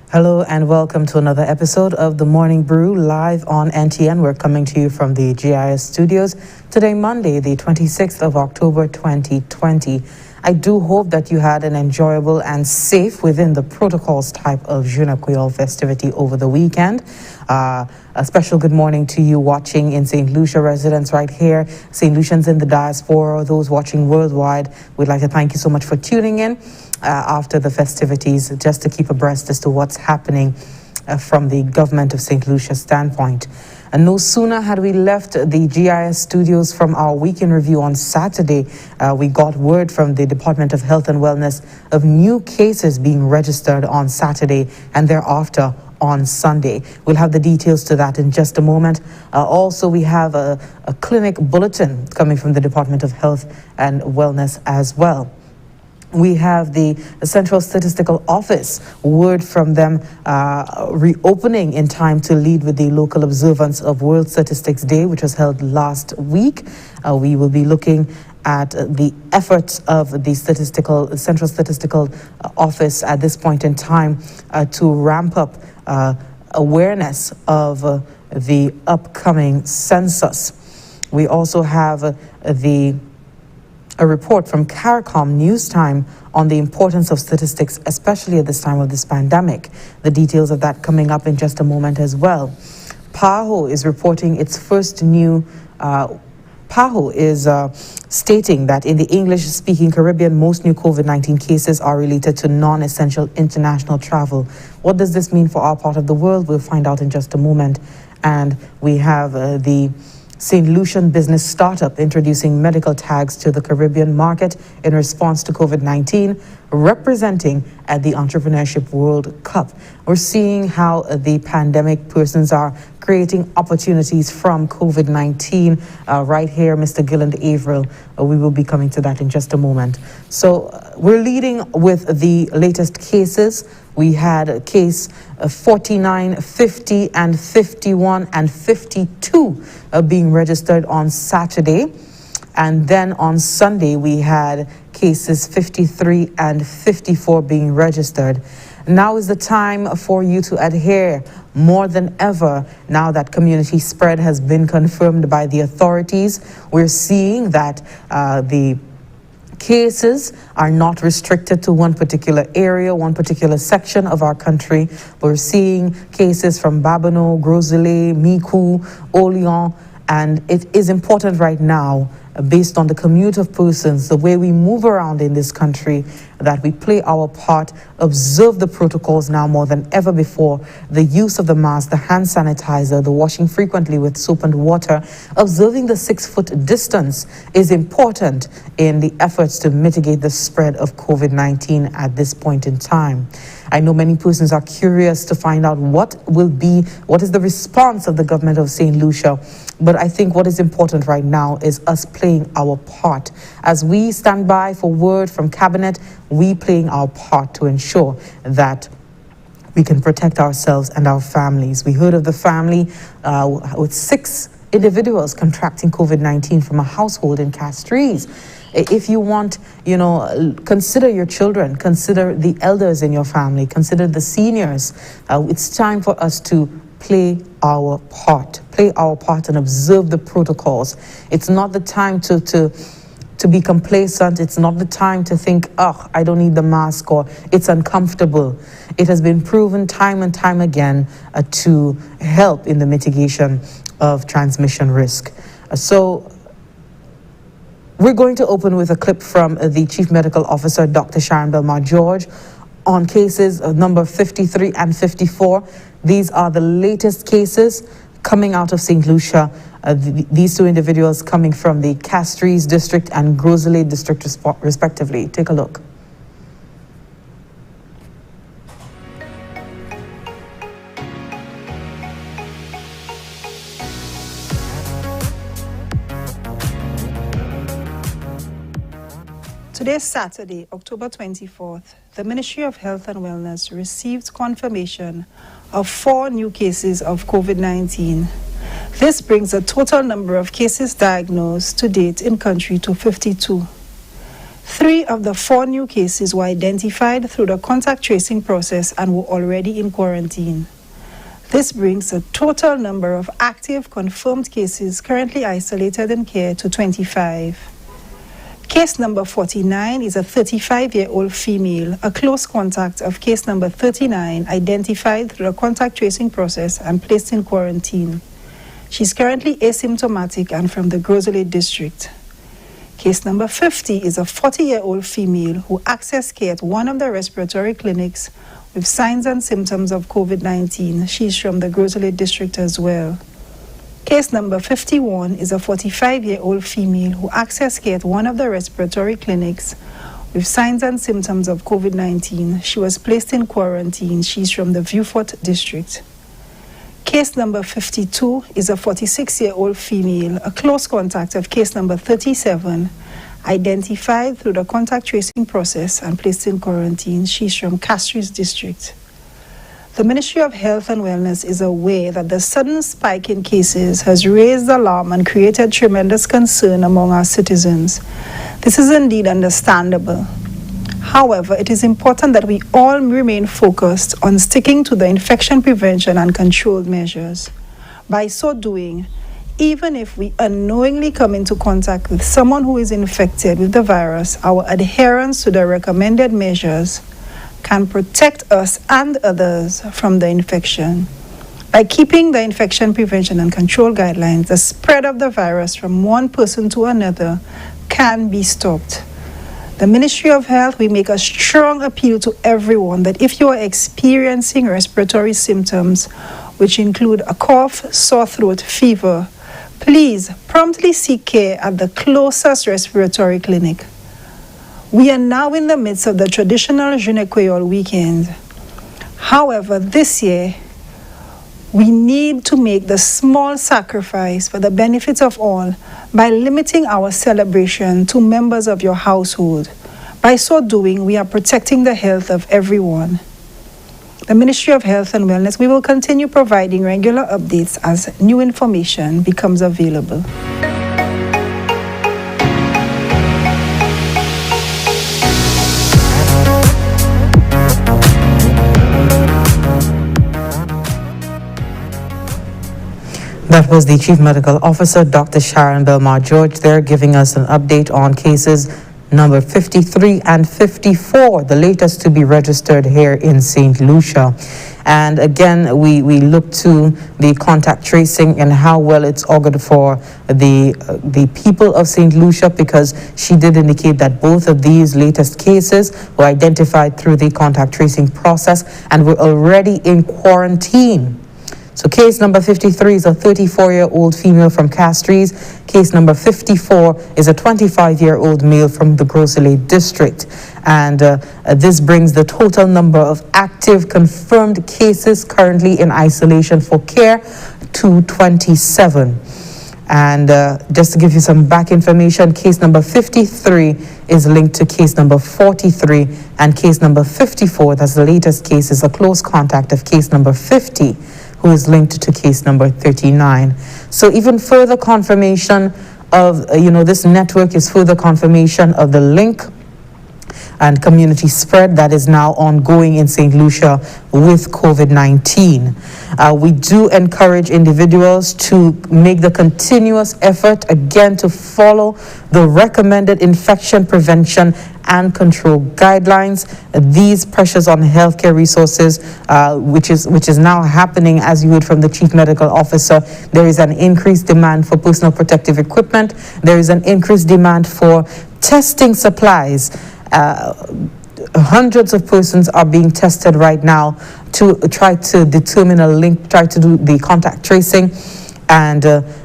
Hello and welcome to another episode of the Morning Brew live on NTN. We're coming to you from the GIS studios today, Monday, the 26th of October, 2020. I do hope that you had an enjoyable and safe within the protocols type of Journée Creole festivity over the weekend. A special good morning to you watching in St. Lucia, residents right here, St. Lucians in the diaspora, those watching worldwide. We'd like to thank you so much for tuning in after the festivities, just to keep abreast as to what's happening from the government of St. Lucia's standpoint. And no sooner had we left the GIS studios from our weekend review on Saturday, we got word from the Department of Health and Wellness of new cases being registered on Saturday and thereafter on Sunday. We'll have the details to that in just a moment. Also, we have a clinic bulletin coming from the Department of Health and Wellness as well. We have the Central Statistical Office, word from them reopening in time to lead with the local observance of World Statistics Day, which was held last week. We will be looking at the efforts of the Central Statistical Office at this point in time to ramp up awareness of the upcoming census. We also have a report from CARICOM News Time on the importance of statistics, especially at this time of this pandemic. The details of that coming up in just a moment as well. PAHO is reporting its first new PAHO is stating that in the English-speaking Caribbean, most new COVID-19 cases are related to non-essential international travel. What does this mean for our part of the world? We'll find out in just a moment. And we have the St. Lucian business startup introducing medical tags to the Caribbean market in response to COVID-19, representing at the Entrepreneurship World Cup. We're seeing how the pandemic persons are creating opportunities from COVID-19 right here, Mr. Gilland Averill. We will be coming to that in just a moment. So we're leading with the latest cases. We had a case 49, 50, and 51, and 52 being registered on Saturday. And then on Sunday, we had cases 53 and 54 being registered. Now is the time for you to adhere more than ever. Now that community spread has been confirmed by the authorities, we're seeing that the cases are not restricted to one particular area, one particular section of our country. We're seeing cases from Babonneau, Gros-Islet, Micoud, Orléans, and it is important right now, based on the commute of persons, the way we move around in this country, that we play our part, observe the protocols now more than ever before, the use of the mask, the hand sanitizer, the washing frequently with soap and water, observing the 6-foot distance is important in the efforts to mitigate the spread of COVID-19 at this point in time. I know many persons are curious to find out what is the response of the government of St. Lucia. But I think what is important right now is us playing our part. As we stand by for word from Cabinet, we playing our part to ensure that we can protect ourselves and our families. We heard of the family with 6 individuals contracting COVID-19 from a household in Castries. If you want, consider your children, consider the elders in your family, consider the seniors. It's time for us to play our part and observe the protocols. It's not the time to be complacent. It's not the time to think, I don't need the mask, or it's uncomfortable. It has been proven time and time again to help in the mitigation of transmission risk. So we're going to open with a clip from the Chief Medical Officer, Dr. Sharon Belmar-George, on cases number 53 and 54. These are the latest cases coming out of St. Lucia. These 2 individuals coming from the Castries district and Gros-Islet district respectively. Take a look. Today, Saturday, October 24th, the Ministry of Health and Wellness received confirmation of 4 new cases of COVID-19. This brings the total number of cases diagnosed to date in country to 52. 3 of the 4 new cases were identified through the contact tracing process and were already in quarantine. This brings the total number of active confirmed cases currently isolated in care to 25. Case number 49 is a 35-year-old female, a close contact of case number 39, identified through the contact tracing process and placed in quarantine. She's currently asymptomatic and from the Grosley district. Case number 50 is a 40-year-old female who accessed care at one of the respiratory clinics with signs and symptoms of COVID-19. She's from the Grosley district as well. Case number 51 is a 45-year-old female who accessed care at one of the respiratory clinics with signs and symptoms of COVID-19. She was placed in quarantine. She's from the Beaufort district. Case number 52 is a 46-year-old female, a close contact of case number 37, identified through the contact tracing process and placed in quarantine. She's from Castries district. The Ministry of Health and Wellness is aware that the sudden spike in cases has raised alarm and created tremendous concern among our citizens. This is indeed understandable. However, it is important that we all remain focused on sticking to the infection prevention and control measures. By so doing, even if we unknowingly come into contact with someone who is infected with the virus, our adherence to the recommended measures can protect us and others from the infection. By keeping the infection prevention and control guidelines, the spread of the virus from one person to another can be stopped. The Ministry of Health, we make a strong appeal to everyone that if you are experiencing respiratory symptoms, which include a cough, sore throat, fever, please promptly seek care at the closest respiratory clinic. We are now in the midst of the traditional Journée Créole weekend. However, this year, we need to make the small sacrifice for the benefit of all by limiting our celebration to members of your household. By so doing, we are protecting the health of everyone. The Ministry of Health and Wellness, we will continue providing regular updates as new information becomes available. That was the Chief Medical Officer, Dr. Sharon Belmar George, there giving us an update on cases number 53 and 54, the latest to be registered here in St. Lucia. And again, we look to the contact tracing and how well it's augured for the people of St. Lucia, because she did indicate that both of these latest cases were identified through the contact tracing process and were already in quarantine. So case number 53 is a 34-year-old female from Castries. Case number 54 is a 25-year-old male from the Grosley district. And this brings the total number of active confirmed cases currently in isolation for care to 27. And just to give you some back information, case number 53 is linked to case number 43, and case number 54, that's the latest case, is a close contact of case number 50, who is linked to case number 39. So even further confirmation of, this network is further confirmation of the link and community spread that is now ongoing in St. Lucia with COVID-19. We do encourage individuals to make the continuous effort, again, to follow the recommended infection prevention and control guidelines. These pressures on healthcare resources, which is now happening, as you heard from the Chief Medical Officer, there is an increased demand for personal protective equipment. There is an increased demand for testing supplies. Hundreds of persons are being tested right now to try to determine a link, try to do the contact tracing. And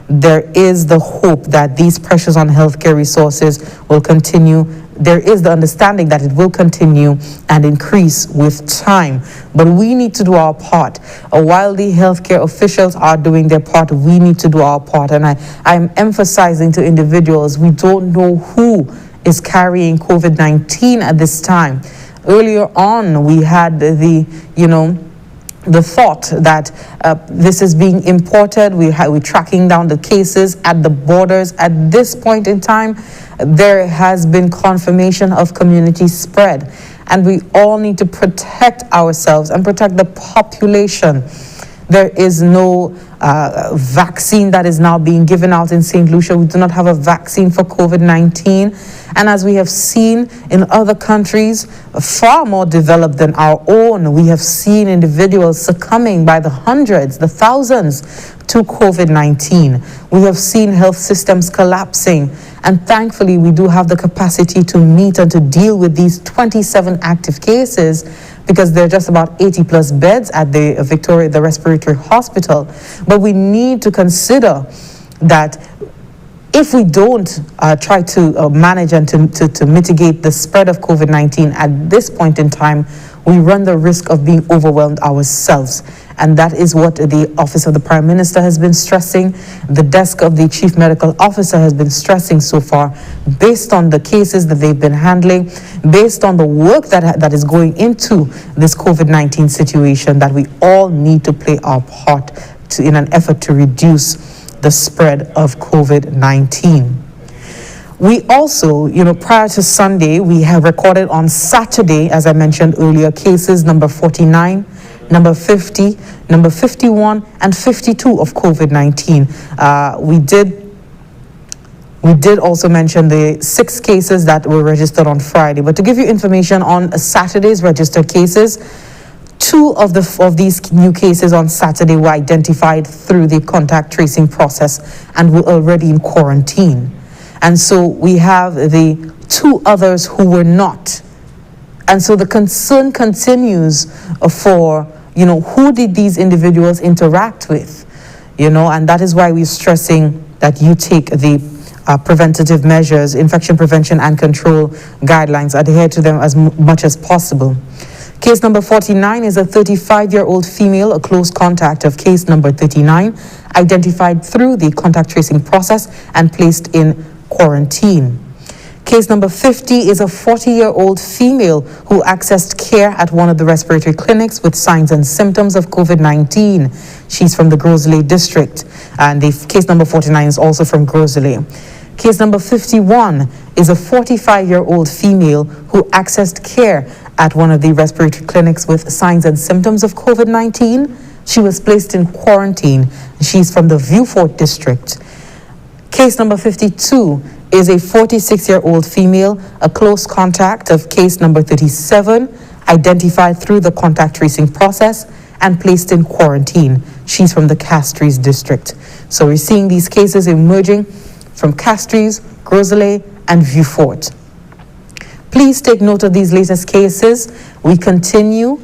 there is the hope that these pressures on healthcare resources will continue. There is the understanding that it will continue and increase with time. But we need to do our part. While the healthcare officials are doing their part, we need to do our part. And I'm emphasizing to individuals, we don't know who is carrying COVID-19 at this time. Earlier on, we had the thought that this is being imported. We're tracking down the cases at the borders. At this point in time, there has been confirmation of community spread, and we all need to protect ourselves and protect the population. There is no vaccine that is now being given out in St. Lucia. We do not have a vaccine for COVID-19. And as we have seen in other countries far more developed than our own, we have seen individuals succumbing by the hundreds, the thousands to COVID-19. We have seen health systems collapsing. And thankfully, we do have the capacity to meet and to deal with these 27 active cases, because there are just about 80 plus beds at the the Respiratory Hospital. But we need to consider that if we don't try to manage and to mitigate the spread of COVID-19 at this point in time, we run the risk of being overwhelmed ourselves. And that is what the Office of the Prime Minister has been stressing. The desk of the Chief Medical Officer has been stressing so far, based on the cases that they've been handling, based on the work that is going into this COVID-19 situation, that we all need to play our part in an effort to reduce the spread of COVID-19. We also, prior to Sunday, we have recorded on Saturday, as I mentioned earlier, cases number 49, number 50, number 51, and 52 of COVID-19. We did also mention the 6 cases that were registered on Friday. But to give you information on Saturday's registered cases, 2 of these new cases on Saturday were identified through the contact tracing process and were already in quarantine. And so we have the 2 others who were not. And so the concern continues for, who did these individuals interact with? And that is why we're stressing that you take the preventative measures, infection prevention and control guidelines, adhere to them as much as possible. Case number 49 is a 35-year-old female, a close contact of case number 39, identified through the contact tracing process and placed in quarantine. Case number 50 is a 40-year-old female who accessed care at one of the respiratory clinics with signs and symptoms of COVID-19. She's from the Grosley district, and the case number 49 is also from Grosley. Case number 51 is a 45-year-old female who accessed care at one of the respiratory clinics with signs and symptoms of COVID-19. She was placed in quarantine. She's from the Viewfort district. Case number 52 is a 46-year-old female, a close contact of case number 37, identified through the contact tracing process and placed in quarantine. She's from the Castries district. So we're seeing these cases emerging from Castries, Grosley, and Viewfort. Please take note of these latest cases. We continue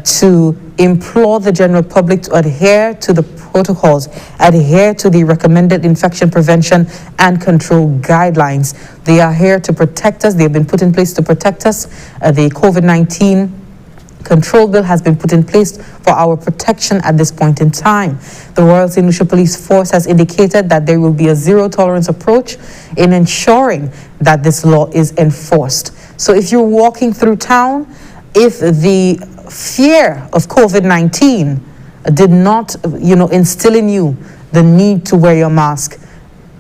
to implore the general public to adhere to the protocols, adhere to the recommended infection prevention and control guidelines. They are here to protect us. They have been put in place to protect us. The COVID-19 control bill has been put in place for our protection at this point in time. The Royal St. Lucia Police Force has indicated that there will be a zero-tolerance approach in ensuring that this law is enforced. So if you're walking through town, if the fear of COVID-19 did not, instill in you the need to wear your mask,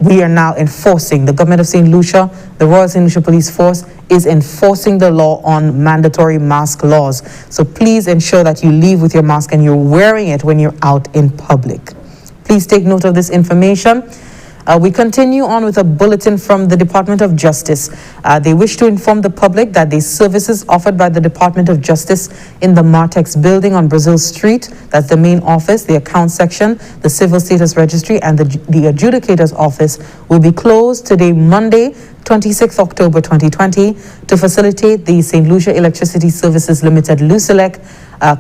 we are now enforcing. The government of St. Lucia, the Royal St. Lucia Police Force, is enforcing the law on mandatory mask laws. So please ensure that you leave with your mask and you're wearing it when you're out in public. Please take note of this information. We continue on with a bulletin from the Department of Justice. They wish to inform the public that the services offered by the Department of Justice in the Martex building on Brazil Street, that's the main office, the account section, the civil status registry, and the adjudicator's office, will be closed today, Monday, 26th October 2020, to facilitate the St. Lucia Electricity Services Limited, Lucelec,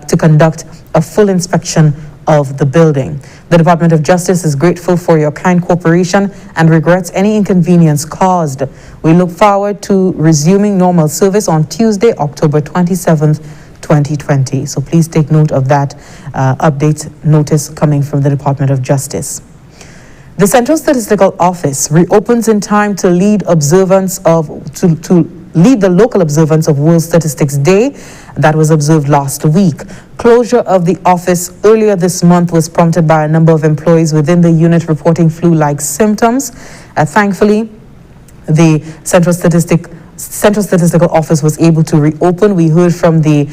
to conduct a full inspection of the building. The Department of Justice is grateful for your kind cooperation and regrets any inconvenience caused. We look forward to resuming normal service on Tuesday, October 27th, 2020. So please take note of that update notice coming from the Department of Justice. The Central Statistical Office reopens in time to lead lead the local observance of World Statistics Day that was observed last week. Closure of the office earlier this month was prompted by a number of employees within the unit reporting flu-like symptoms. Thankfully, the Central Statistical Office was able to reopen. We heard from the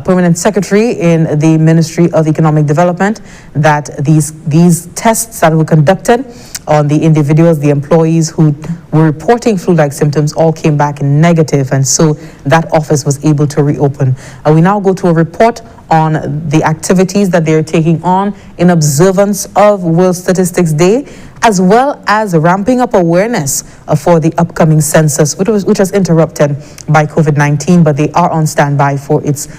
Permanent Secretary in the Ministry of Economic Development that these tests that were conducted on the individuals, the employees who were reporting flu-like symptoms, all came back negative, and so that office was able to reopen. We now go to a report on the activities that they're taking on in observance of World Statistics Day, as well as ramping up awareness for the upcoming census, which was interrupted by COVID-19, but they are on standby for its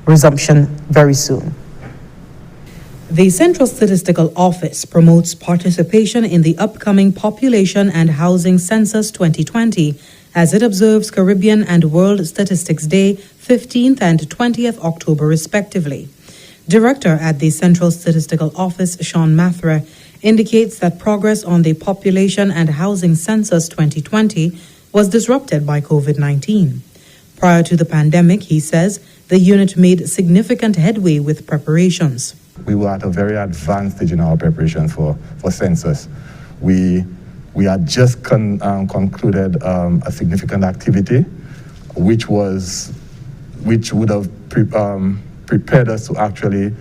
resumption very soon. The Central Statistical Office promotes participation in the upcoming Population and Housing Census 2020 as it observes Caribbean and World Statistics Day 15th and 20th October respectively. Director at the Central Statistical Office, Sean Mathra, indicates that progress on the Population and Housing Census 2020 was disrupted by COVID-19. Prior to the pandemic, he says, the unit made significant headway with preparations. We were at a very advanced stage in our preparations for census. We had just concluded a significant activity, which would have prepared us to actually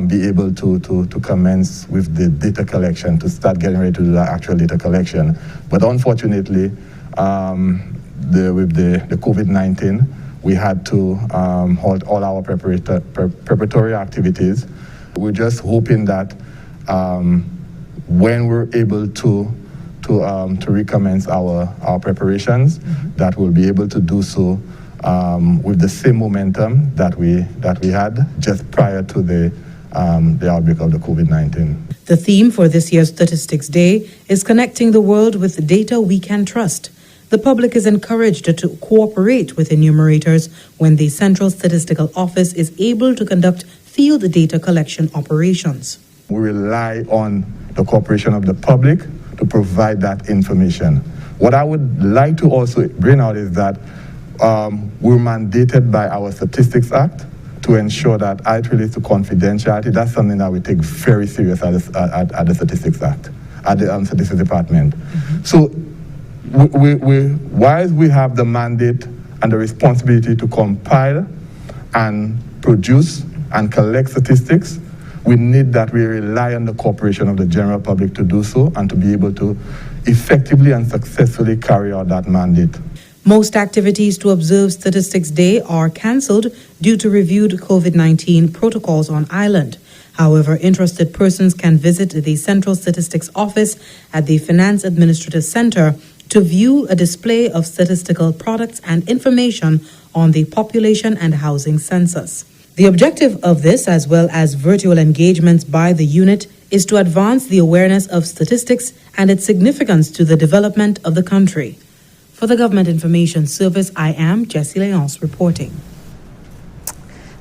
be able to commence with the data collection, to start getting ready to do the actual data collection. But unfortunately, with the COVID-19, we had to halt all our preparatory activities. We're just hoping that when we're able to recommence our preparations, that we'll be able to do so with the same momentum that we had just prior to the outbreak of the COVID-19. The theme for this year's Statistics Day is connecting the world with data we can trust. The public is encouraged to cooperate with enumerators when the Central Statistical Office is able to conduct field data collection operations. We rely on the cooperation of the public to provide that information. What I would like to also bring out is that we're mandated by our Statistics Act to ensure that it relates to confidentiality. That's something that we take very serious at the Statistics Act, at the Statistics Department. Mm-hmm. So while we have the mandate and the responsibility to compile and produce and collect statistics, we need that we rely on the cooperation of the general public to do so and to be able to effectively and successfully carry out that mandate. Most activities to observe Statistics Day are cancelled due to reviewed COVID-19 protocols on island. However, interested persons can visit the Central Statistics Office at the Finance Administrative Center to view a display of statistical products and information on the population and housing census. The objective of this, as well as virtual engagements by the unit, is to advance the awareness of statistics and its significance to the development of the country. For the Government Information Service, I am Jessie Leonce reporting.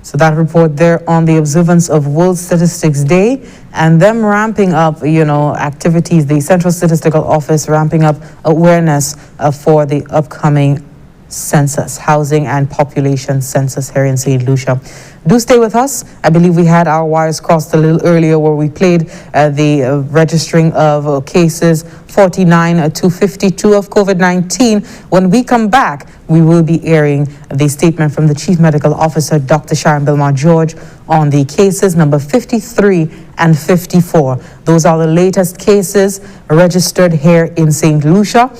So that report there on the observance of World Statistics Day and them ramping up, activities, the Central Statistical Office ramping up awareness for the upcoming census, housing and population census here in St. Lucia. Do stay with us. I believe we had our wires crossed a little earlier where we played the registering of cases 49 to 52 of COVID-19. When we come back, we will be airing the statement from the Chief Medical Officer, Dr. Sharon Bilmar-George, on the cases number 53 and 54. Those are the latest cases registered here in St. Lucia,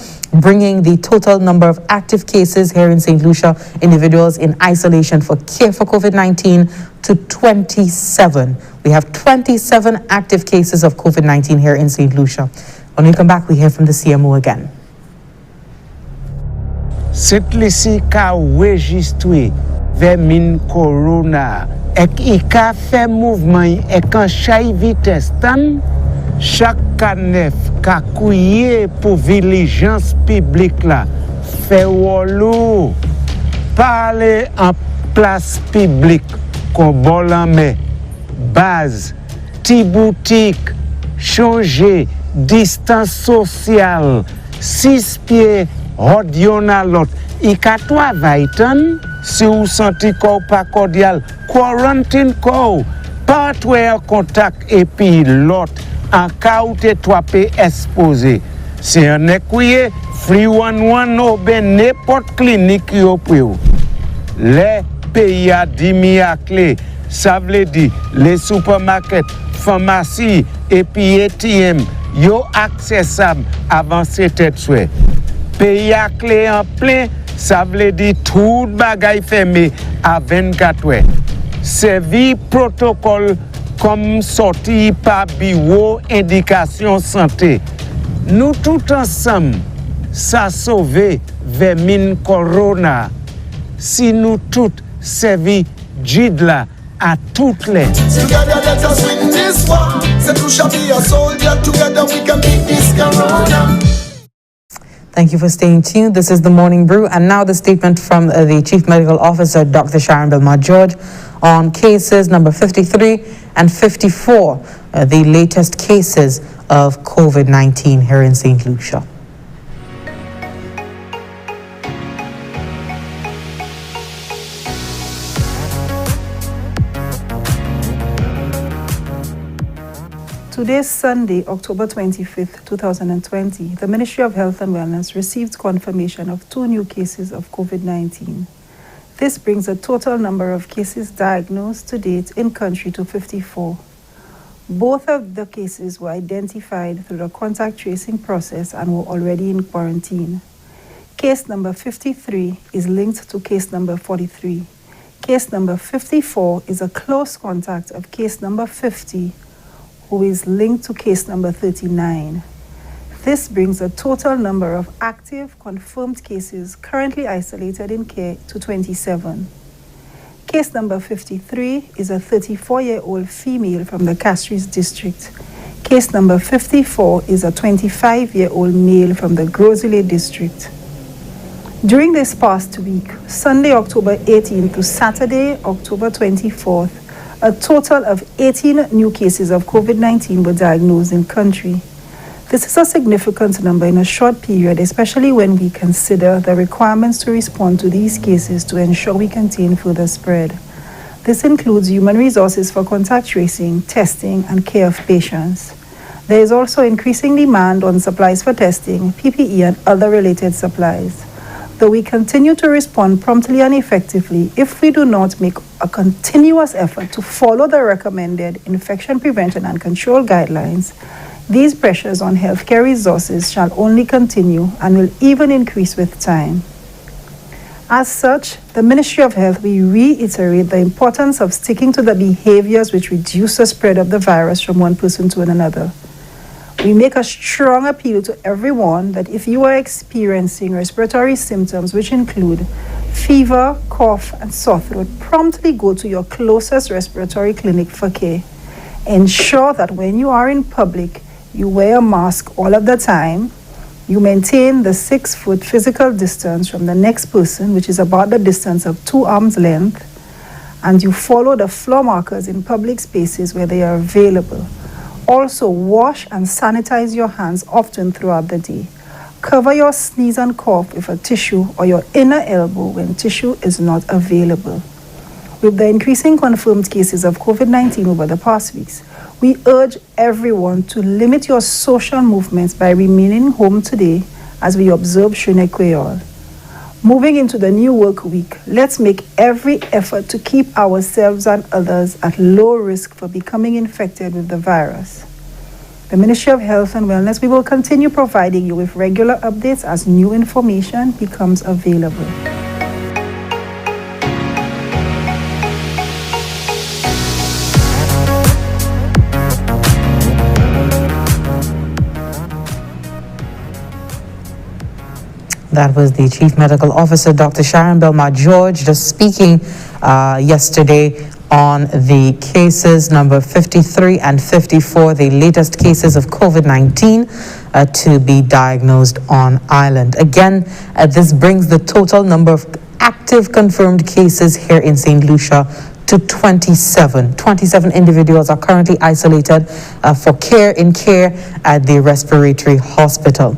bringing the total number of active cases here in St. Lucia, individuals in isolation for care for COVID-19, to 27. We have 27 active cases of COVID-19 here in St. Lucia. When we come back, we hear from the CMO again. St. Lucie ka registre vermin corona ek I ka fait mouvement ek an chay vitesse tan chaque canef ka kouye pour vigilance publique la fait wolo parler en place publique kon bon lanme base ti boutique changer distance social, 6 pieds, hod yon a lot. I ka travay tan, si ou senti ko pa cordial, quarantine ko, patwe en contact epi lot, en ka ou te toape exposé. Si yon ekouye, free 11 ou ben n'importe clinique yo pou yo. Les pays a dimi à clé, ça veut dire les supermarkets, pharmacies et puis ATM, yo accessible avant c'était souhait. Pays à clé en plein, ça veut dire tout bagay fermé à 24 heures. Servi protocole comme sorti par bureau indication santé. Nous tout ensemble, ça sauvé vermine corona. Si nous tous servi Jidla à toutes les. Together let us win this war. Say we shall be a soldier. Together we can beat this corona. Thank you for staying tuned. This is the Morning Brew. And now the statement from the Chief Medical Officer, Dr. Sharon Belmar-George, on cases number 53 and 54, the latest cases of COVID-19 here in St. Lucia. Today, Sunday, October 25th, 2020, the Ministry of Health and Wellness received confirmation of 2 new cases of COVID-19. This brings the total number of cases diagnosed to date in country to 54. Both of the cases were identified through the contact tracing process and were already in quarantine. Case number 53 is linked to case number 43. Case number 54 is a close contact of case number 50, who is linked to case number 39. This brings the total number of active confirmed cases currently isolated in care to 27. Case number 53 is a 34-year-old female from the Castries district. Case number 54 is a 25-year-old male from the Gros-Islet district. During this past week, Sunday, October 18th to Saturday, October 24th, a total of 18 new cases of COVID-19 were diagnosed in country. This is a significant number in a short period, especially when we consider the requirements to respond to these cases to ensure we contain further spread. This includes human resources for contact tracing, testing, and care of patients. There is also increasing demand on supplies for testing, PPE, and other related supplies. Though we continue to respond promptly and effectively, if we do not make a continuous effort to follow the recommended infection prevention and control guidelines, these pressures on healthcare resources shall only continue and will even increase with time. As such, the Ministry of Health, we reiterate the importance of sticking to the behaviors which reduce the spread of the virus from one person to another. We make a strong appeal to everyone that if you are experiencing respiratory symptoms which include fever, cough, and sore throat, promptly go to your closest respiratory clinic for care. Ensure that when you are in public, you wear a mask all of the time. You maintain the 6-foot physical distance from the next person, which is about the distance of 2 arms length, and you follow the floor markers in public spaces where they are available. Also, wash and sanitize your hands often throughout the day. Cover your sneeze and cough with a tissue or your inner elbow when tissue is not available. With the increasing confirmed cases of COVID-19 over the past weeks, we urge everyone to limit your social movements by remaining home today as we observe Shune Kweyol. Moving into the new work week, let's make every effort to keep ourselves and others at low risk for becoming infected with the virus. The Ministry of Health and Wellness, we will continue providing you with regular updates as new information becomes available. That was the Chief Medical Officer, Dr. Sharon Belmar-George, just speaking yesterday on the cases number 53 and 54, the latest cases of COVID-19 to be diagnosed on island. Again, this brings the total number of active confirmed cases here in St. Lucia to 27. 27 individuals are currently isolated for care at the respiratory hospital.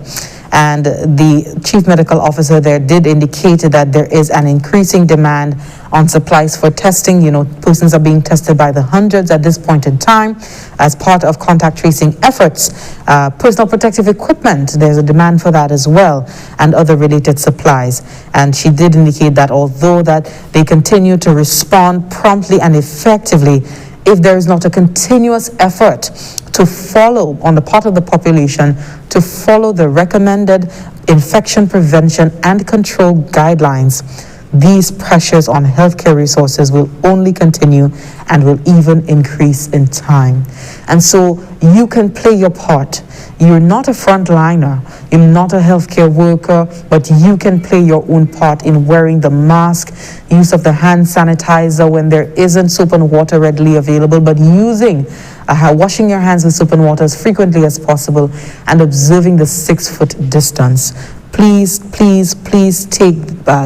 And the chief medical officer there did indicate that there is an increasing demand on supplies for testing. Persons are being tested by the hundreds at this point in time as part of contact tracing efforts. Personal protective equipment, there's a demand for that as well, and other related supplies. And she did indicate that although that they continue to respond promptly and effectively, if there is not a continuous effort to follow on the part of the population to follow the recommended infection prevention and control guidelines, these pressures on healthcare resources will only continue and will even increase in time. And so you can play your part. You're not a frontliner, you're not a healthcare worker, but you can play your own part in wearing the mask, use of the hand sanitizer when there isn't soap and water readily available, but washing your hands with soap and water as frequently as possible, and observing the 6-foot distance. Please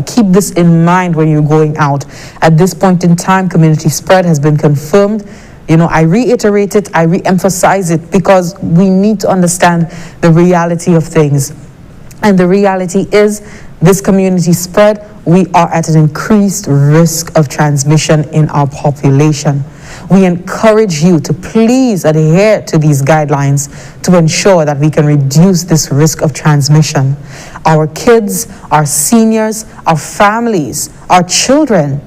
keep this in mind when you're going out. At this point in time, community spread has been confirmed. I reiterate it, I re-emphasize it, because we need to understand the reality of things. And the reality is, this community spread, we are at an increased risk of transmission in our population. We encourage you to please adhere to these guidelines to ensure that we can reduce this risk of transmission. Our kids, our seniors, our families, our children,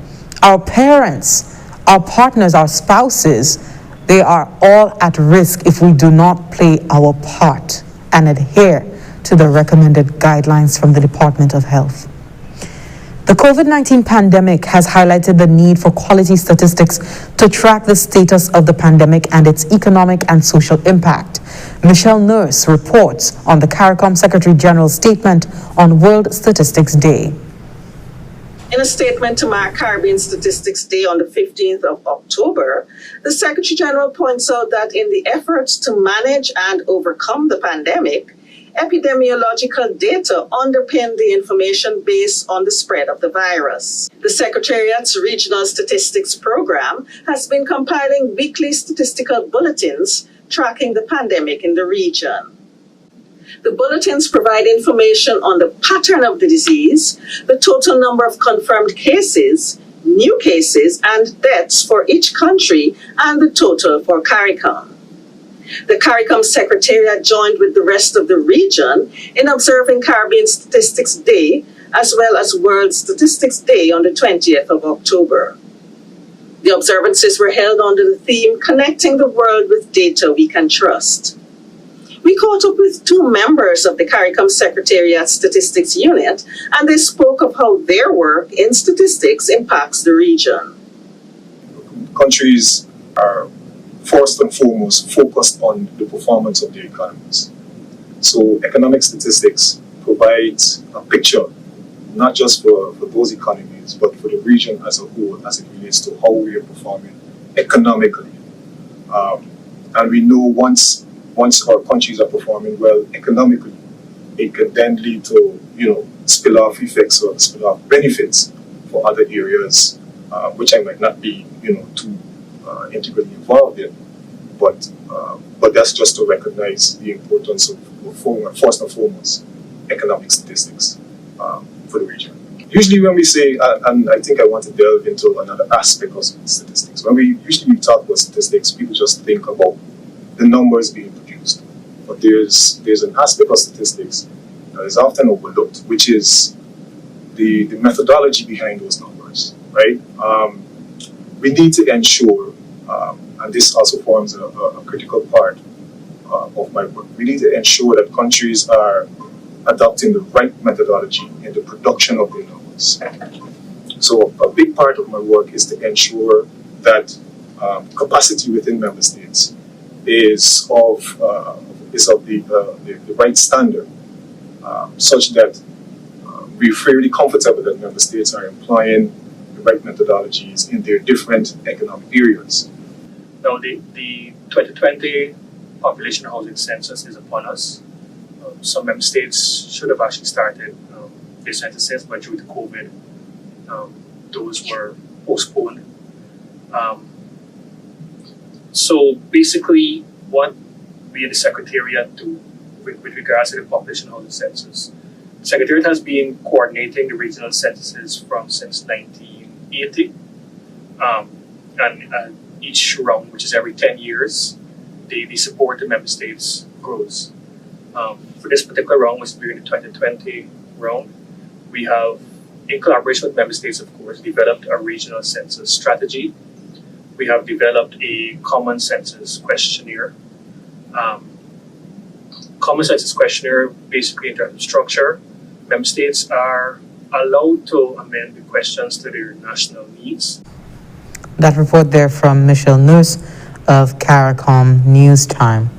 our parents, our partners, our spouses, they are all at risk if we do not play our part and adhere to the recommended guidelines from the Department of Health. The COVID-19 pandemic has highlighted the need for quality statistics to track the status of the pandemic and its economic and social impact. Michelle Nurse reports on the CARICOM Secretary General's statement on World Statistics Day. In a statement to mark Caribbean Statistics Day on the 15th of October, the Secretary General points out that in the efforts to manage and overcome the pandemic, epidemiological data underpin the information based on the spread of the virus. The Secretariat's Regional Statistics Program has been compiling weekly statistical bulletins tracking the pandemic in the region. The bulletins provide information on the pattern of the disease, the total number of confirmed cases, new cases, and deaths for each country, and the total for CARICOM. The CARICOM Secretariat joined with the rest of the region in observing Caribbean Statistics Day, as well as World Statistics Day on the 20th of October. The observances were held under the theme, Connecting the World with Data We Can Trust. We caught up with two members of the CARICOM Secretariat Statistics Unit, and they spoke of how their work in statistics impacts the region. Countries are first and foremost focused on the performance of their economies. So economic statistics provides a picture, not just for those economies, but for the region as a whole as it relates to how we are performing economically. And we know once our countries are performing well economically, it can then lead to spill-off effects or spill-off benefits for other areas, which I might not be too integrally involved in. But that's just to recognize the importance of first and foremost economic statistics for the region. Usually when we say, and I think I want to delve into another aspect of statistics, when we usually talk about statistics, people just think about the numbers being produced. But there's an aspect of statistics that is often overlooked, which is the methodology behind those numbers, right? We need to ensure, and this also forms a critical part of my work, we need to ensure that countries are adopting the right methodology in the production of their numbers. So a big part of my work is to ensure that capacity within member states is of the right standard, such that we're fairly comfortable that member states are employing the right methodologies in their different economic areas. Now, the 2020 population housing census is upon us. Some member states should have actually started their censuses, but due to COVID, those were postponed. So basically, what we at the Secretariat do with regards to the population housing census, the Secretariat has been coordinating the regional censuses since 1980, and each round, which is every 10 years, the support the member states grows. For this particular round, which is during the 2020 round, we have, in collaboration with member states, of course, developed a regional census strategy. We have developed a common census questionnaire. Common census questionnaire, basically in terms of structure, member states are allowed to amend the questions to their national needs. That report there from Michelle Nurse of CARICOM News Time.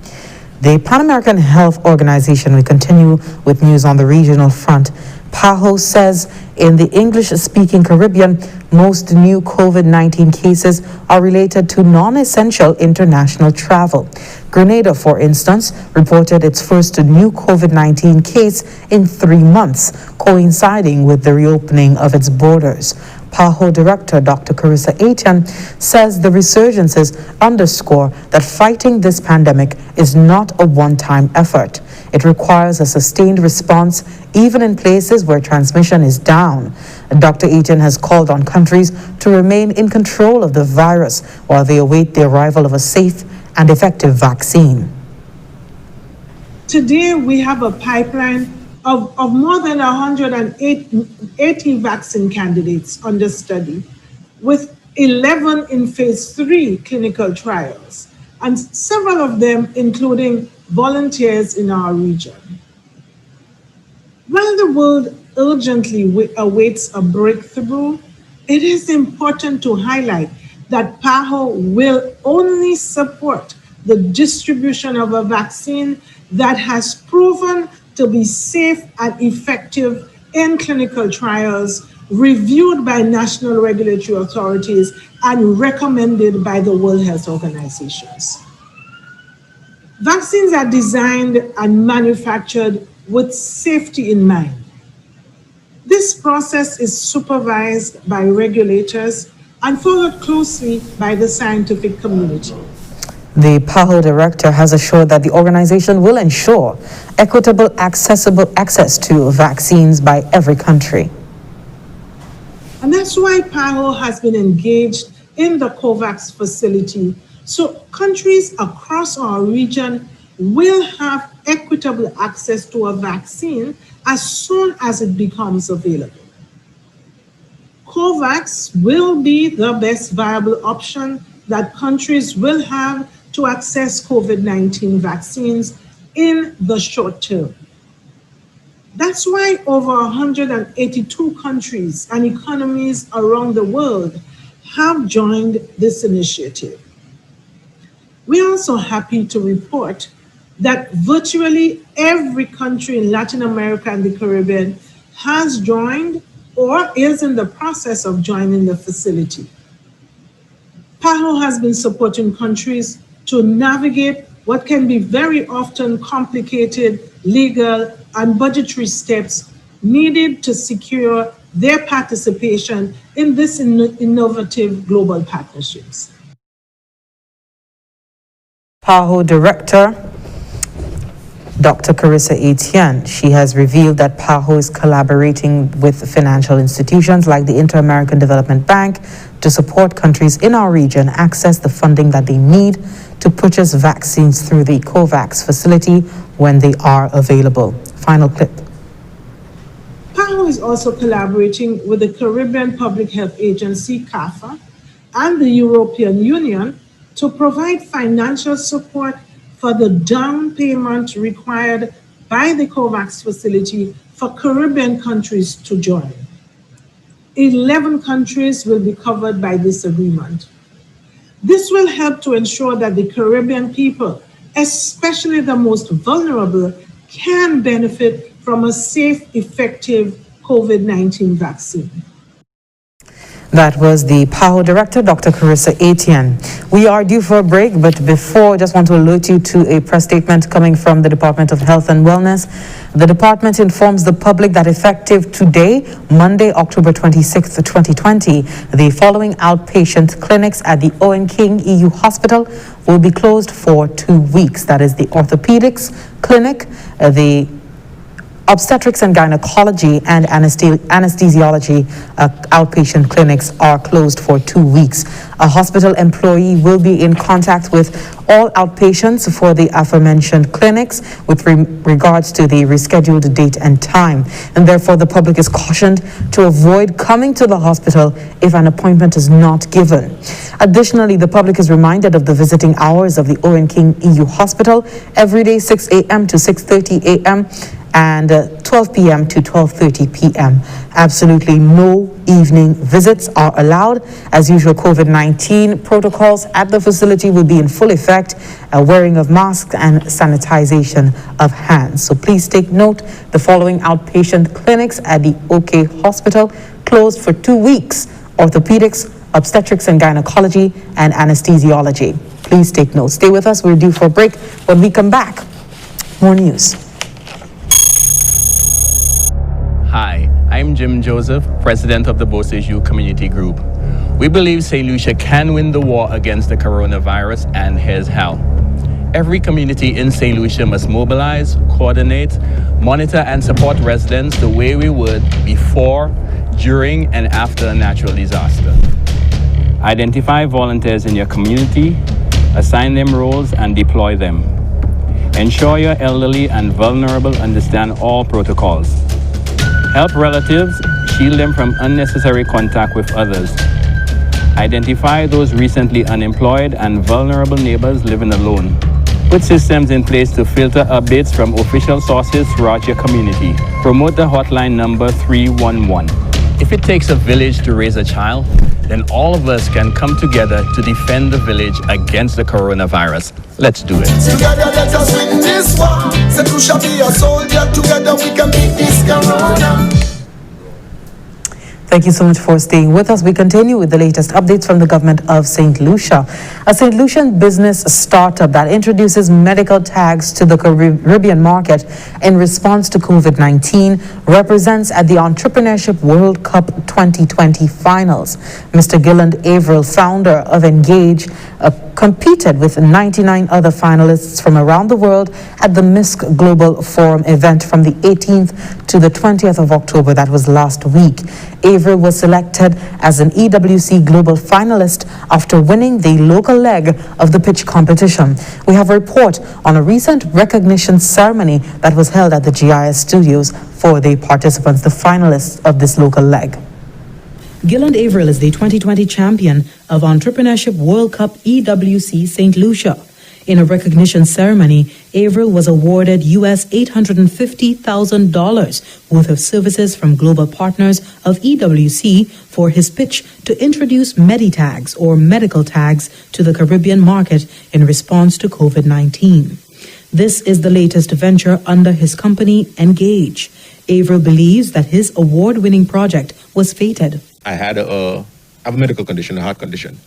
The Pan American Health Organization, we continue with news on the regional front. PAHO says in the English-speaking Caribbean, most new COVID-19 cases are related to non-essential international travel. Grenada, for instance, reported its first new COVID-19 case in 3 months, coinciding with the reopening of its borders. PAHO Director Dr. Carissa Etienne says the resurgences underscore that fighting this pandemic is not a one-time effort. It requires a sustained response, even in places where transmission is down. Dr. Etienne has called on countries to remain in control of the virus while they await the arrival of a safe and effective vaccine. Today, we have a pipeline of more than 180 vaccine candidates under study, with 11 in phase 3 clinical trials, and several of them including volunteers in our region. While the world urgently awaits a breakthrough, it is important to highlight that PAHO will only support the distribution of a vaccine that has proven to be safe and effective in clinical trials, reviewed by national regulatory authorities, and recommended by the World Health Organizations. Vaccines are designed and manufactured with safety in mind. This process is supervised by regulators and followed closely by the scientific community. The PAHO director has assured that the organization will ensure equitable, accessible access to vaccines by every country. And that's why PAHO has been engaged in the COVAX facility, so countries across our region will have equitable access to a vaccine as soon as it becomes available. COVAX will be the best viable option that countries will have to access COVID-19 vaccines in the short term. That's why over 182 countries and economies around the world have joined this initiative. We're also happy to report that virtually every country in Latin America and the Caribbean has joined or is in the process of joining the facility. PAHO has been supporting countries to navigate what can be very often complicated legal and budgetary steps needed to secure their participation in this innovative global partnerships. PAHO Director Dr. Carissa Etienne, she has revealed that PAHO is collaborating with financial institutions like the Inter-American Development Bank to support countries in our region access the funding that they need to purchase vaccines through the COVAX facility when they are available. Final clip. PAHO is also collaborating with the Caribbean Public Health Agency, CAFA, and the European Union to provide financial support for the down payment required by the COVAX facility for Caribbean countries to join. 11 countries will be covered by this agreement. This will help to ensure that the Caribbean people, especially the most vulnerable, can benefit from a safe, effective COVID-19 vaccine. That was the PAHO Director, Dr. Carissa Etienne. We are due for a break, but before, just want to alert you to a press statement coming from the Department of Health and Wellness. The department informs the public that effective today, Monday, October 26, 2020, the following outpatient clinics at the Owen King EU Hospital will be closed for 2 weeks. That is the orthopedics clinic, the obstetrics and gynecology and anesthesiology outpatient clinics are closed for 2 weeks. A hospital employee will be in contact with all outpatients for the aforementioned clinics with regards to the rescheduled date and time. And therefore, the public is cautioned to avoid coming to the hospital if an appointment is not given. Additionally, the public is reminded of the visiting hours of the Owen King EU Hospital every day 6 a.m. to 6:30 a.m. and 12 p.m. to 12:30 p.m. Absolutely no evening visits are allowed. As usual, COVID-19 protocols at the facility will be in full effect, wearing of masks and sanitization of hands. So please take note, the following outpatient clinics at the OK Hospital closed for 2 weeks: orthopedics, obstetrics and gynecology, and anesthesiology. Please take note. Stay with us. We're due for a break. When we come back, more news. Hi, I'm Jim Joseph, president of the Boseju Community Group. We believe St. Lucia can win the war against the coronavirus, and here's how. Every community in St. Lucia must mobilize, coordinate, monitor, and support residents the way we would before, during, and after a natural disaster. Identify volunteers in your community, assign them roles, and deploy them. Ensure your elderly and vulnerable understand all protocols. Help relatives, shield them from unnecessary contact with others. Identify those recently unemployed and vulnerable neighbors living alone. Put systems in place to filter updates from official sources throughout your community. Promote the hotline number 311. If it takes a village to raise a child, then all of us can come together to defend the village against the coronavirus. Let's do it. Together let us win this war. St. Lucia be a soldier. Together we can beat this corona. Thank you so much for staying with us. We continue with the latest updates from the government of St. Lucia. A St. Lucian business startup that introduces medical tags to the Caribbean market in response to COVID-19 represents at the Entrepreneurship World Cup 2020 finals. Mr. Gilland Averill, founder of Engage, competed with 99 other finalists from around the world at the MISC Global Forum event from the 18th to the 20th of October. That was last week. Averill was selected as an EWC Global finalist after winning the local leg of the pitch competition. We have a report on a recent recognition ceremony that was held at the GIS studios for the participants, the finalists of this local leg. Gilland Averill is the 2020 champion of Entrepreneurship World Cup EWC St. Lucia. In a recognition ceremony, Averill was awarded US $850,000 worth of services from global partners of EWC for his pitch to introduce MediTags or medical tags to the Caribbean market in response to COVID-19. This is the latest venture under his company, Engage. Averill believes that his award-winning project was fated. I have a medical condition, a heart condition.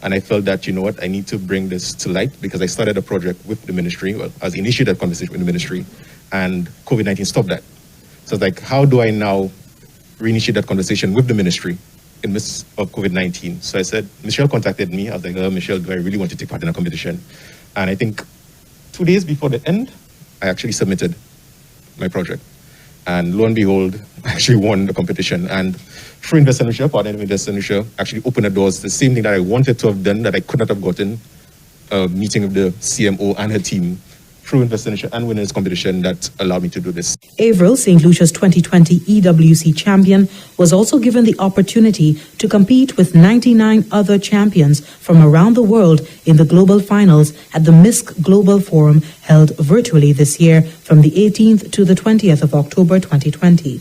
And I felt that, you know what, I need to bring this to light because I started a project with the ministry, well, I initiated a conversation with the ministry, and COVID-19 stopped that. So it's like, how do I now reinitiate that conversation with the ministry in midst of COVID-19? So I said, Michelle contacted me. I was like, oh, Michelle, do I really want to take part in a competition? And I think 2 days before the end, I actually submitted my project. And lo and behold, I actually won the competition. And through Invest St. Lucia, partnering with Invest St. Lucia, actually opened the doors, the same thing that I wanted to have done that I could not have gotten, a meeting with the CMO and her team, through Invest St. Lucia and winning this competition that allowed me to do this. Averill, St. Lucia's 2020 EWC champion, was also given the opportunity to compete with 99 other champions from around the world in the global finals at the MISC Global Forum held virtually this year from the 18th to the 20th of October 2020.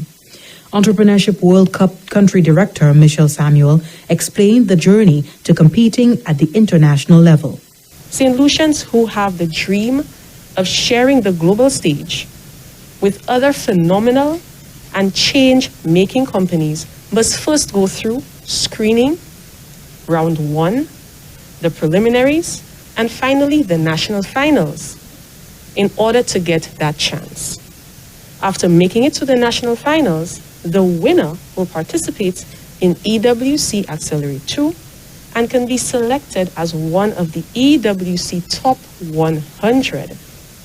Entrepreneurship World Cup country director Michelle Samuel explained the journey to competing at the international level. St. Lucians who have the dream of sharing the global stage with other phenomenal and change-making companies must first go through screening, round one, the preliminaries, and finally the national finals in order to get that chance. After making it to the national finals, the winner will participate in EWC Accelerate 2 and can be selected as one of the EWC Top 100,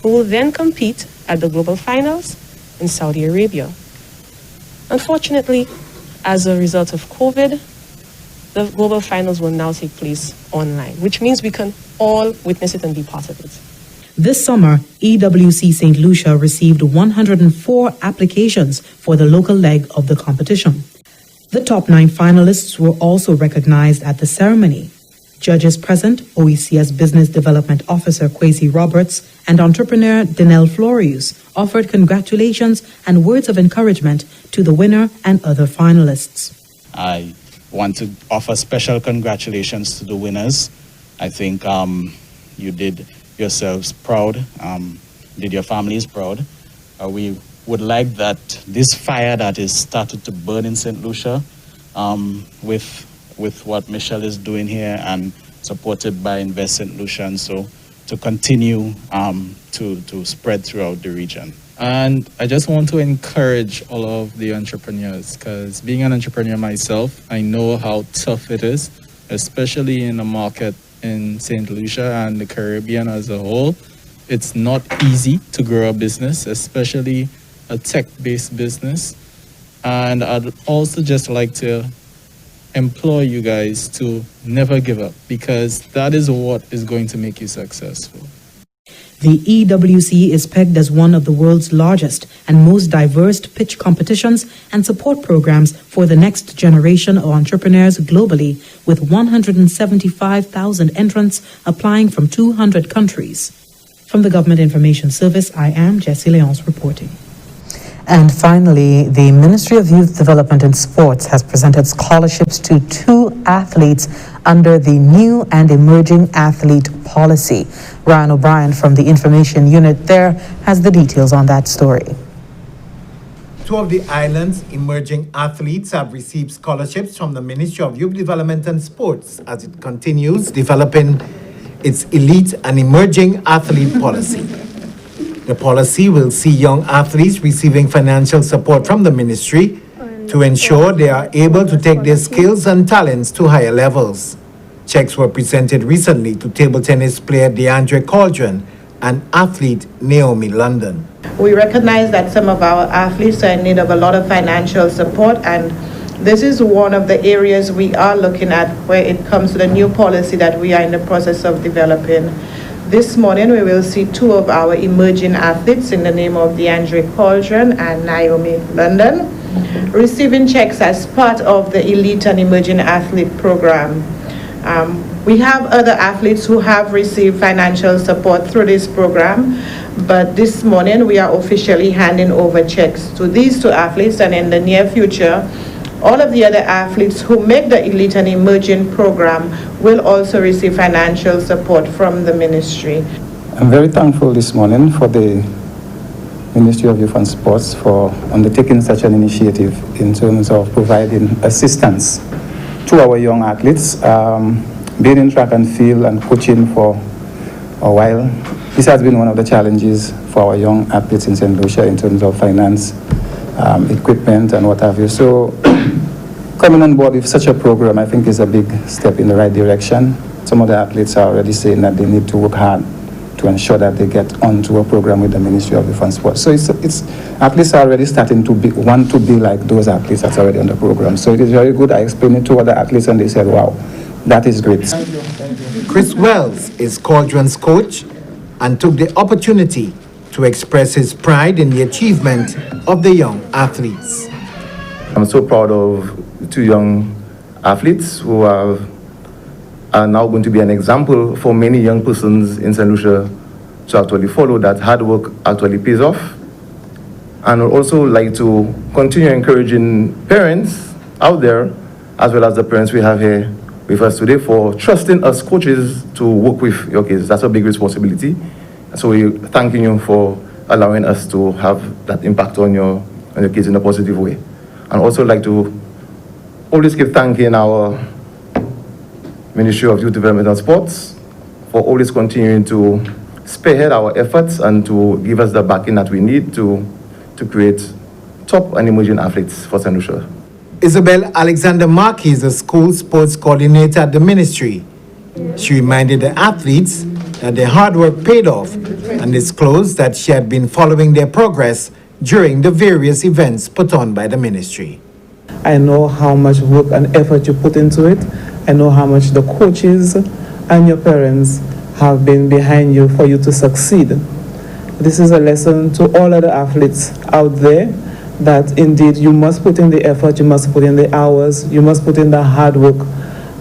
who will then compete at the global finals in Saudi Arabia. Unfortunately, as a result of COVID, the global finals will now take place online, which means we can all witness it and be part of it. This summer, EWC St. Lucia received 104 applications for the local leg of the competition. The top 9 finalists were also recognized at the ceremony. Judges present, OECS Business Development Officer Kwesi Roberts and entrepreneur Danelle Florius offered congratulations and words of encouragement to the winner and other finalists. I want to offer special congratulations to the winners. I think you did yourselves proud, did your families proud. We would like that this fire that is started to burn in St. Lucia with what Michelle is doing here and supported by Invest St. Lucia, and so to continue to spread throughout the region. And I just want to encourage all of the entrepreneurs, because being an entrepreneur myself, I know how tough it is, especially in a market in St. Lucia and the Caribbean as a whole. It's not easy to grow a business, especially a tech-based business. And I'd also just like to implore you guys to never give up, because that is what is going to make you successful. The EWC is pegged as one of the world's largest and most diverse pitch competitions and support programs for the next generation of entrepreneurs globally, with 175,000 entrants applying from 200 countries. From the Government Information Service, I am Jessie Leonce reporting. And finally, the Ministry of Youth Development and Sports has presented scholarships to 2 athletes under the new and emerging athlete policy. Ryan O'Brien from the Information Unit there has the details on that story. 2 of the island's emerging athletes have received scholarships from the Ministry of Youth Development and Sports as it continues developing its elite and emerging athlete policy. The policy will see young athletes receiving financial support from the ministry to ensure they are able to take their skills and talents to higher levels. Checks were presented recently to table tennis player DeAndre Cauldron and athlete Naomi London. We recognize that some of our athletes are in need of a lot of financial support, and this is one of the areas we are looking at where it comes to the new policy that we are in the process of developing. This morning, we will see 2 of our emerging athletes in the name of DeAndre Cauldron and Naomi London receiving checks as part of the Elite and Emerging Athlete Program. We have other athletes who have received financial support through this program, but this morning we are officially handing over checks to these 2 athletes, and in the near future, all of the other athletes who make the Elite and Emerging program will also receive financial support from the ministry. I'm very thankful this morning for the Ministry of Youth and Sports for undertaking such an initiative in terms of providing assistance to our young athletes. Being in track and field and coaching for a while, this has been one of the challenges for our young athletes in St. Lucia in terms of finance, equipment and what have you. So coming on board with such a program, I think, is a big step in the right direction. Some of the athletes are already saying that they need to work hard to ensure that they get onto a program with the Ministry of Youth and Sports. So it's athletes are already starting to want to be like those athletes that's already on the program. So it is very good. I explained it to other athletes and they said, wow, that is great. Thank you. Chris Wells is Cauldron's coach and took the opportunity to express his pride in the achievement of the young athletes. I'm so proud of the 2 young athletes who are now going to be an example for many young persons in St. Lucia to actually follow. That hard work actually pays off. And I'd also like to continue encouraging parents out there, as well as the parents we have here with us today, for trusting us coaches to work with your kids. That's a big responsibility. So we're thanking you for allowing us to have that impact on your kids in a positive way. And also like to always keep thanking our Ministry of Youth Development and Sports for always continuing to spearhead our efforts and to give us the backing that we need to to create top and emerging athletes for St. Lucia. Isabel Alexander Markey is a school sports coordinator at the ministry. She reminded the athletes that their hard work paid off and disclosed that she had been following their progress during the various events put on by the ministry. I know how much work and effort you put into it. I know how much the coaches and your parents have been behind you for you to succeed. This is a lesson to all other athletes out there that indeed you must put in the effort, you must put in the hours, you must put in the hard work,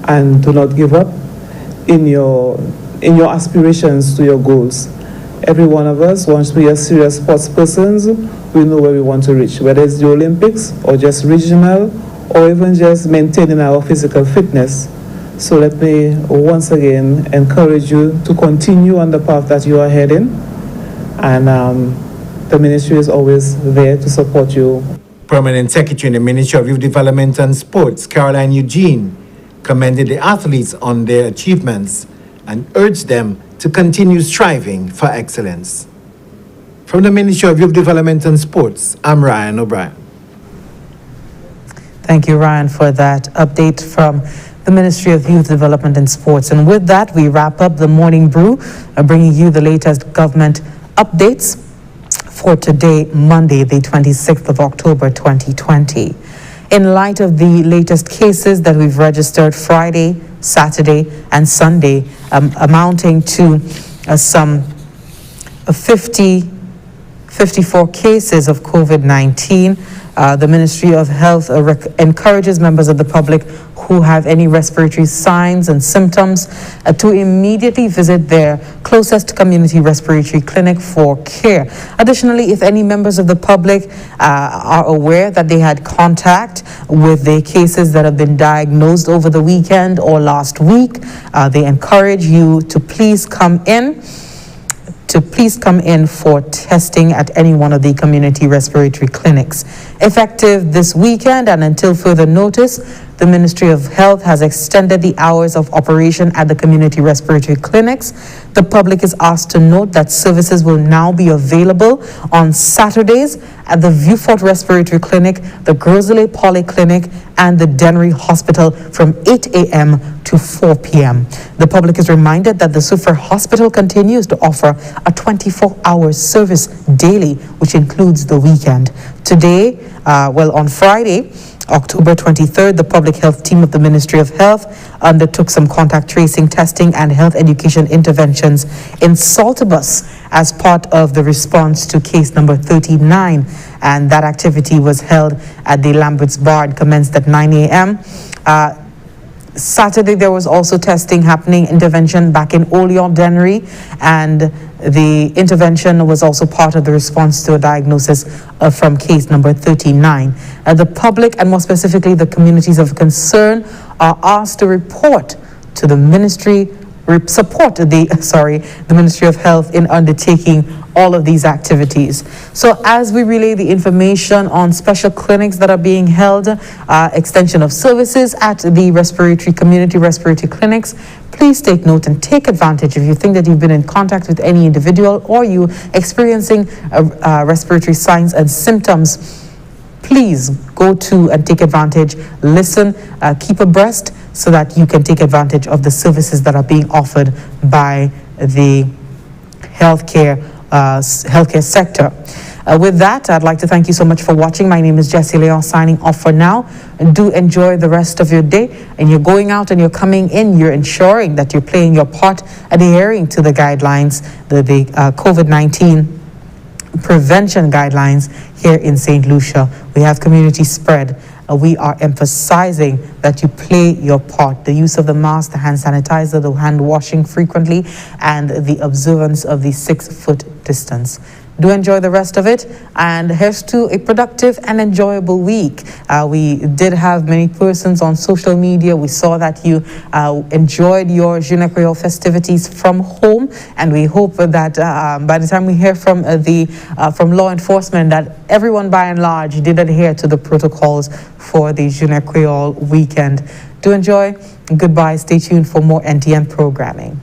and do not give up in your aspirations to your goals. Every one of us, once we are serious sports persons, we know where we want to reach, whether it's the Olympics or just regional or even just maintaining our physical fitness. So let me once again encourage you to continue on the path that you are heading, and the ministry is always there to support you. Permanent Secretary in the Ministry of Youth Development and Sports, Caroline Eugene, commended the athletes on their achievements and urged them to continue striving for excellence. From the Ministry of Youth Development and Sports, I'm Ryan O'Brien. Thank you, Ryan, for that update from the Ministry of Youth Development and Sports. And with that, we wrap up the Morning Brew, bringing you the latest government updates for today, Monday, the 26th of October, 2020. In light of the latest cases that we've registered Friday, Saturday, and Sunday, amounting to some 54 cases of COVID-19, the Ministry of Health encourages members of the public who have any respiratory signs and symptoms to immediately visit their closest community respiratory clinic for care. Additionally, if any members of the public are aware that they had contact with the cases that have been diagnosed over the weekend or last week, they encourage you to please come in for testing at any one of the community respiratory clinics. Effective this weekend and until further notice, the Ministry of Health has extended the hours of operation at the community respiratory clinics. The public is asked to note that services will now be available on Saturdays at the Viewfort Respiratory Clinic, the Grosley Polyclinic, and the Dennery Hospital from 8 a.m. to 4 p.m. The public is reminded that the Suffer Hospital continues to offer a 24-hour service daily, which includes the weekend. Today, on Friday, October 23rd, the public health team of the Ministry of Health undertook some contact tracing, testing, and health education interventions in Saltibus as part of the response to case number 39. And that activity was held at the Lambert's Bar and commenced at 9 a.m. Saturday, there was also testing happening, intervention back in Oleon Dennery, and the intervention was also part of the response to a diagnosis from case number 39. The public, and more specifically the communities of concern, are asked to report to the ministry, support the Ministry of Health in undertaking all of these activities. So as we relay the information on special clinics that are being held, extension of services at the community respiratory clinics, please take note and take advantage. If you think that you've been in contact with any individual or you experiencing respiratory signs and symptoms, please go to and take advantage, listen, keep abreast so that you can take advantage of the services that are being offered by the healthcare sector. With that, I'd like to thank you so much for watching. My name is Jessie Leon, signing off for now. Do enjoy the rest of your day. And you're going out and you're coming in, you're ensuring that you're playing your part, adhering to the guidelines, the COVID-19 prevention guidelines here in St. Lucia. We have community spread. We are emphasizing that you play your part. The use of the mask, the hand sanitizer, the hand washing frequently, and the observance of the 6-foot distance. Do enjoy the rest of it, and here's to a productive and enjoyable week. We did have many persons on social media. We saw that you enjoyed your Jeune Creole festivities from home, and we hope that by the time we hear from from law enforcement, that everyone by and large did adhere to the protocols for the Jeune Creole weekend. Do enjoy. Goodbye. Stay tuned for more NTN programming.